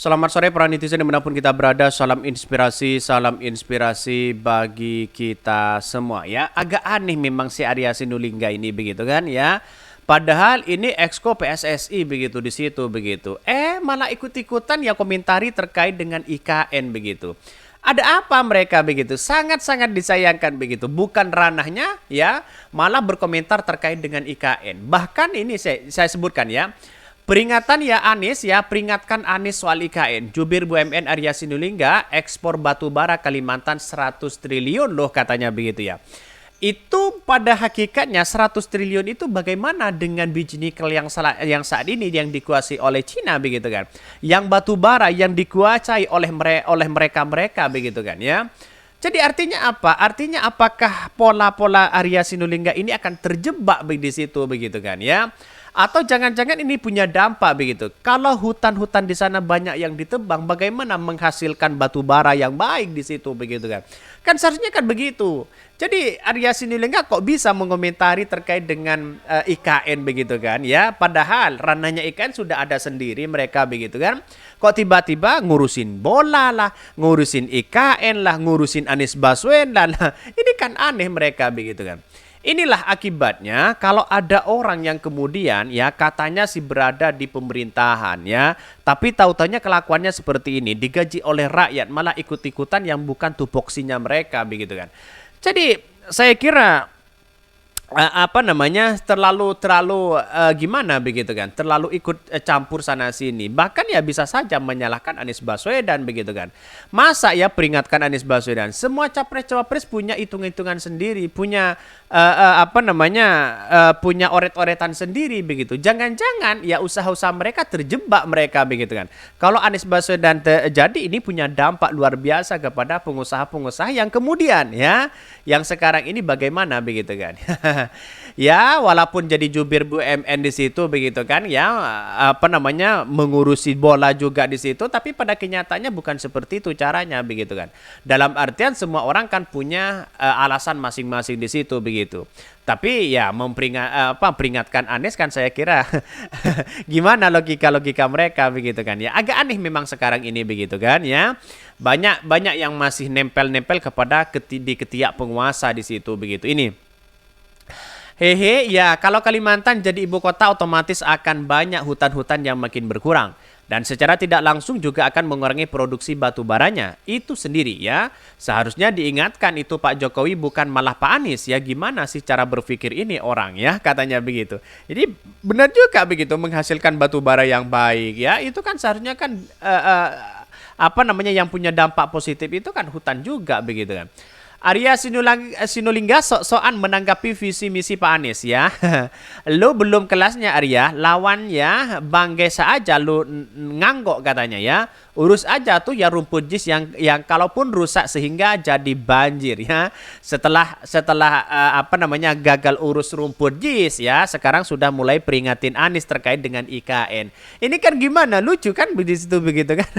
Selamat sore para netizen dimanapun kita berada. Salam inspirasi bagi kita semua ya. Agak aneh memang si Arya Sinulinga ini begitu kan ya. Padahal ini exco PSSI begitu di situ begitu. Malah ikut-ikutan ya komentari terkait dengan IKN begitu. Ada apa mereka begitu? Sangat-sangat disayangkan begitu. Bukan ranahnya ya, malah berkomentar terkait dengan IKN. Bahkan ini saya sebutkan ya. Peringatan ya Anies ya, peringatkan Anies soal IKN. Jubir BUMN Arya Sinulinga, ekspor batu bara Kalimantan 100 triliun loh katanya begitu ya. Itu pada hakikatnya 100 triliun itu bagaimana dengan biji nikel yang saat ini yang dikuasai oleh Cina begitu kan. Yang batu bara yang dikuasai oleh mereka begitu kan ya. Jadi artinya apa? Artinya apakah pola-pola Arya Sinulinga ini akan terjebak di situ begitu kan ya? Atau jangan-jangan ini punya dampak begitu. Kalau hutan-hutan di sana banyak yang ditebang, bagaimana menghasilkan batu bara yang baik di situ begitu kan? Kan seharusnya kan begitu. Jadi Arya Sinulinga kok bisa mengomentari terkait dengan IKN begitu kan ya? Padahal ranahnya IKN sudah ada sendiri mereka begitu kan? Kok tiba-tiba ngurusin bola lah, ngurusin IKN lah, ngurusin Anies Baswedan lah. Ini kan aneh mereka begitu kan? Inilah akibatnya kalau ada orang yang kemudian ya katanya sih berada di pemerintahan ya, tapi tahu-taunya kelakuannya seperti ini, digaji oleh rakyat malah ikut-ikutan yang bukan tupoksinya mereka begitu kan. Jadi saya kira terlalu gimana begitu kan, terlalu ikut campur sana sini, bahkan ya bisa saja menyalahkan Anies Baswedan begitu kan. Masa ya peringatkan Anies Baswedan, semua capres-cawapres punya hitung-hitungan sendiri, punya punya oret-oretan sendiri begitu. Jangan-jangan ya usaha-usaha mereka terjebak mereka begitu kan. Kalau Anies Baswedan terjadi, ini punya dampak luar biasa kepada pengusaha-pengusaha yang kemudian ya, yang sekarang ini bagaimana begitu kan. Ya walaupun jadi jubir BUMN di situ begitu kan ya, mengurusi bola juga di situ, tapi pada kenyataannya bukan seperti itu caranya begitu kan. Dalam artian semua orang kan punya alasan masing-masing di situ begitu. Tapi ya peringatkan Anies kan saya kira gimana logika mereka begitu kan ya. Agak aneh memang sekarang ini begitu kan ya. Banyak yang masih nempel-nempel kepada di ketiak penguasa di situ begitu. Ini ya kalau Kalimantan jadi ibu kota otomatis akan banyak hutan-hutan yang makin berkurang. Dan secara tidak langsung juga akan mengurangi produksi batu baranya. Itu sendiri ya. Seharusnya diingatkan itu Pak Jokowi bukan malah Pak Anies ya. Gimana sih cara berpikir ini orang ya, katanya begitu. Jadi benar juga begitu, menghasilkan batu bara yang baik ya. Itu kan seharusnya kan yang punya dampak positif itu kan hutan juga begitu kan. Arya Sinulinga sok-sokan menanggapi visi misi Pak Anies ya. Lu belum kelasnya Arya, lawan ya Bang Gesa aja lu nganggok katanya ya. Urus aja tuh ya rumput jis yang kalaupun rusak sehingga jadi banjir ya. Setelah gagal urus rumput jis ya, sekarang sudah mulai peringatin Anies terkait dengan IKN. Ini kan gimana, lucu kan di situ begitu kan.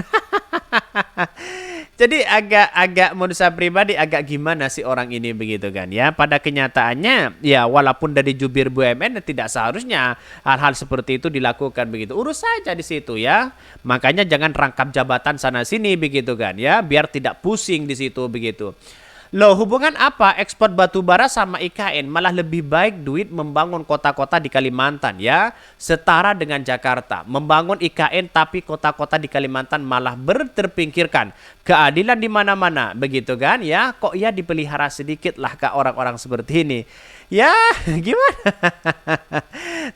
Jadi agak menurut saya pribadi agak gimana sih orang ini begitu kan ya. Pada kenyataannya ya walaupun dari jubir BUMN tidak seharusnya hal-hal seperti itu dilakukan begitu. Urus saja di situ ya. Makanya jangan rangkap jabatan sana sini begitu kan ya, biar tidak pusing di situ begitu. Loh, hubungan apa ekspor batu bara sama IKN? Malah lebih baik duit membangun kota-kota di Kalimantan ya, setara dengan Jakarta. Membangun IKN tapi kota-kota di Kalimantan malah berterpinggirkan. Keadilan di mana-mana, begitu kan ya? Kok ya dipelihara sedikit lah ke orang-orang seperti ini. Ya, gimana?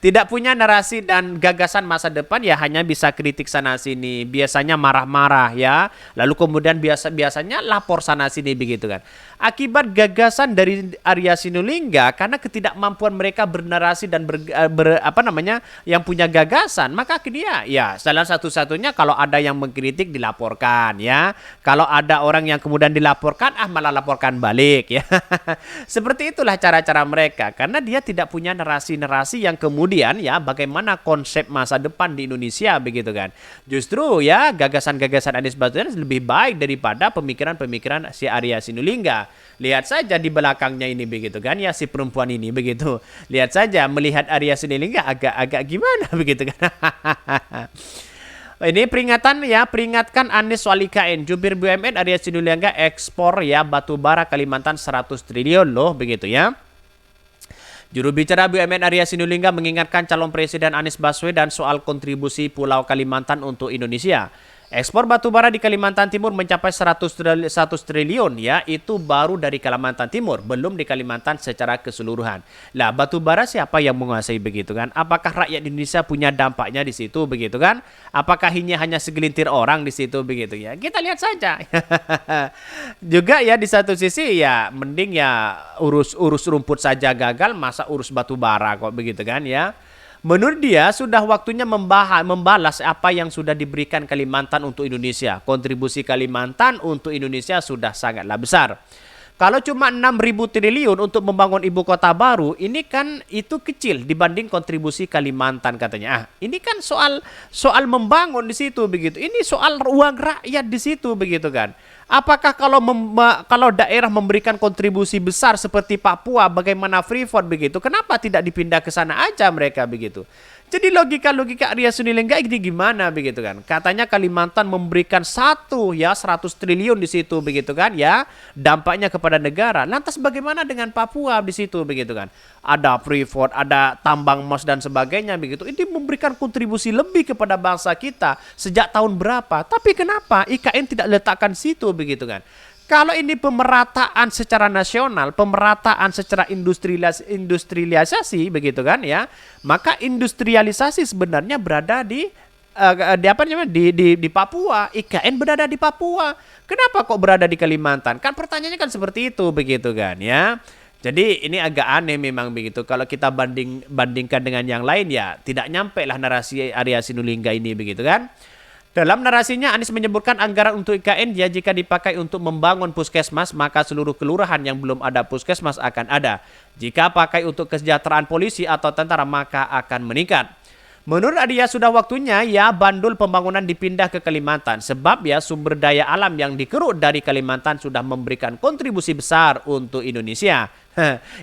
Tidak punya narasi dan gagasan masa depan ya, hanya bisa kritik sana sini. Biasanya marah-marah ya. Lalu kemudian biasanya lapor sana sini begitu kan. Akibat gagasan dari Arya Sinulinga karena ketidakmampuan mereka bernarasi dan yang punya gagasan, maka dia ya salah satu-satunya kalau ada yang mengkritik dilaporkan ya. Kalau ada orang yang kemudian dilaporkan malah laporkan balik ya. Seperti itulah cara-cara mereka karena dia tidak punya narasi-narasi yang kemudian ya bagaimana konsep masa depan di Indonesia begitu kan. Justru ya gagasan-gagasan Anies Baswedan lebih baik daripada pemikiran-pemikiran si Arya Sinulinga. Lihat saja di belakangnya ini begitu kan ya, si perempuan ini begitu. Lihat saja melihat Arya Sinulinga agak-agak gimana begitu kan. Ini peringatan ya, peringatkan Anies soal IKN. Jubir BUMN Arya Sinulinga ekspor ya batu bara Kalimantan 100 triliun loh begitu ya. Juru bicara BUMN Arya Sinulinga mengingatkan calon presiden Anies Baswedan soal kontribusi Pulau Kalimantan untuk Indonesia. Ekspor batubara di Kalimantan Timur mencapai 100 triliun ya, itu baru dari Kalimantan Timur, belum di Kalimantan secara keseluruhan. Lah, batubara siapa yang menguasai begitu kan? Apakah rakyat Indonesia punya dampaknya di situ begitu kan? Apakah ini hanya segelintir orang di situ begitu ya? Kita lihat saja. Juga ya di satu sisi ya mending ya urus rumput saja gagal, masa urus batubara kok begitu kan ya? Menurut dia, sudah waktunya membalas apa yang sudah diberikan Kalimantan untuk Indonesia. Kontribusi Kalimantan untuk Indonesia sudah sangatlah besar. Kalau cuma 6.000 triliun untuk membangun ibu kota baru, ini kan itu kecil dibanding kontribusi Kalimantan katanya. Ini kan soal membangun di situ begitu. Ini soal uang rakyat di situ begitu kan. Apakah kalau daerah memberikan kontribusi besar seperti Papua, bagaimana Freeport begitu, kenapa tidak dipindah ke sana aja mereka begitu? Jadi logika Arya Sinulinga ini gimana begitu kan? Katanya Kalimantan memberikan 100 triliun di situ begitu kan ya, dampaknya kepada negara. Lantas bagaimana dengan Papua di situ begitu kan? Ada Freeport, ada tambang emas dan sebagainya begitu. Ini memberikan kontribusi lebih kepada bangsa kita sejak tahun berapa? Tapi kenapa IKN tidak letakkan situ begitu kan? Kalau ini pemerataan secara nasional, pemerataan secara industrialisasi begitu kan ya, maka industrialisasi sebenarnya berada di Papua. IKN berada di Papua. Kenapa kok berada di Kalimantan? Kan pertanyaannya kan seperti itu begitu kan ya. Jadi ini agak aneh memang begitu. Kalau kita bandingkan dengan yang lain ya tidak nyampe lah narasi Arya Sinulinga ini begitu kan. Dalam narasinya, Anies menyebutkan anggaran untuk IKN ya jika dipakai untuk membangun puskesmas, maka seluruh kelurahan yang belum ada puskesmas akan ada. Jika pakai untuk kesejahteraan polisi atau tentara, maka akan meningkat. Menurut Arya sudah waktunya ya bandul pembangunan dipindah ke Kalimantan. Sebab ya sumber daya alam yang dikeruk dari Kalimantan sudah memberikan kontribusi besar untuk Indonesia.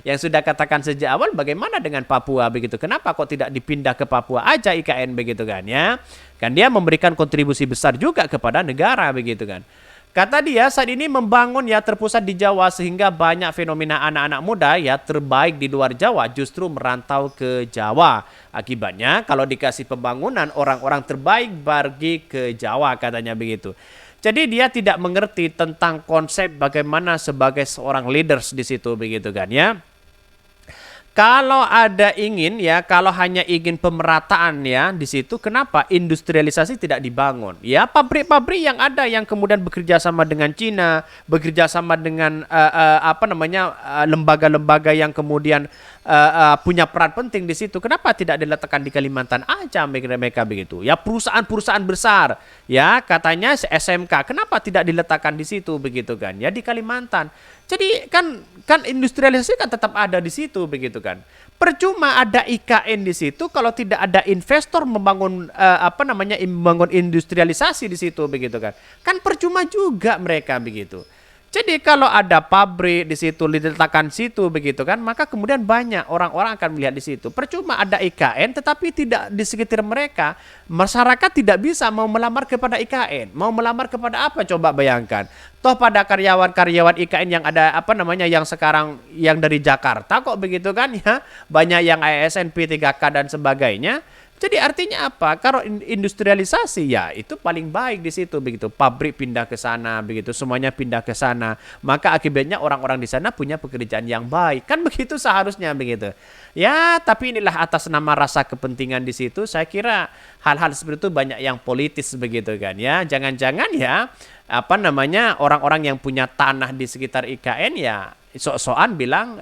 Yang sudah katakan sejak awal, bagaimana dengan Papua begitu? Kenapa kok tidak dipindah ke Papua aja IKN begitu kan ya? Kan dia memberikan kontribusi besar juga kepada negara begitu kan. Kata dia saat ini membangun ya terpusat di Jawa sehingga banyak fenomena anak-anak muda ya terbaik di luar Jawa justru merantau ke Jawa. Akibatnya kalau dikasih pembangunan orang-orang terbaik pergi ke Jawa katanya begitu. Jadi dia tidak mengerti tentang konsep bagaimana sebagai seorang leaders di situ begitu kan ya. Kalau kalau hanya ingin pemerataan ya di situ, kenapa industrialisasi tidak dibangun? Ya pabrik-pabrik yang ada yang kemudian bekerja sama dengan Cina, bekerja sama dengan lembaga-lembaga yang kemudian punya peran penting di situ. Kenapa tidak diletakkan di Kalimantan aja mereka begitu? Ya perusahaan-perusahaan besar, ya katanya SMK, kenapa tidak diletakkan di situ begitu kan? Ya di Kalimantan. Jadi kan industrialisasi kan tetap ada di situ begitu kan. Percuma ada IKN di situ kalau tidak ada investor membangun membangun industrialisasi di situ begitu kan. Kan percuma juga mereka begitu. Jadi kalau ada pabrik di situ diletakkan situ begitu kan, maka kemudian banyak orang-orang akan melihat di situ. Percuma ada IKN tetapi tidak di sekitar mereka, masyarakat tidak bisa mau melamar kepada IKN. Mau melamar kepada apa coba bayangkan. Toh pada karyawan-karyawan IKN yang ada yang sekarang yang dari Jakarta kok begitu kan ya, banyak yang ASN, P3K dan sebagainya. Jadi artinya apa? Kalau industrialisasi ya itu paling baik di situ begitu. Pabrik pindah ke sana begitu, semuanya pindah ke sana. Maka akibatnya orang-orang di sana punya pekerjaan yang baik. Kan begitu seharusnya begitu. Ya, tapi inilah atas nama rasa kepentingan di situ. Saya kira hal-hal seperti itu banyak yang politis begitu kan ya. Jangan-jangan ya orang-orang yang punya tanah di sekitar IKN ya sok-sokan bilang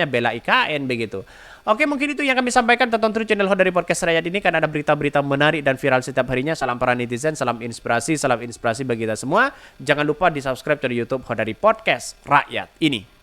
bela IKN begitu. Oke, mungkin itu yang kami sampaikan. Tonton terus channel Hodari Podcast Rakyat ini, kan ada berita-berita menarik dan viral setiap harinya. Salam para netizen, salam inspirasi bagi kita semua. Jangan lupa di subscribe di YouTube Hodari Podcast Rakyat ini.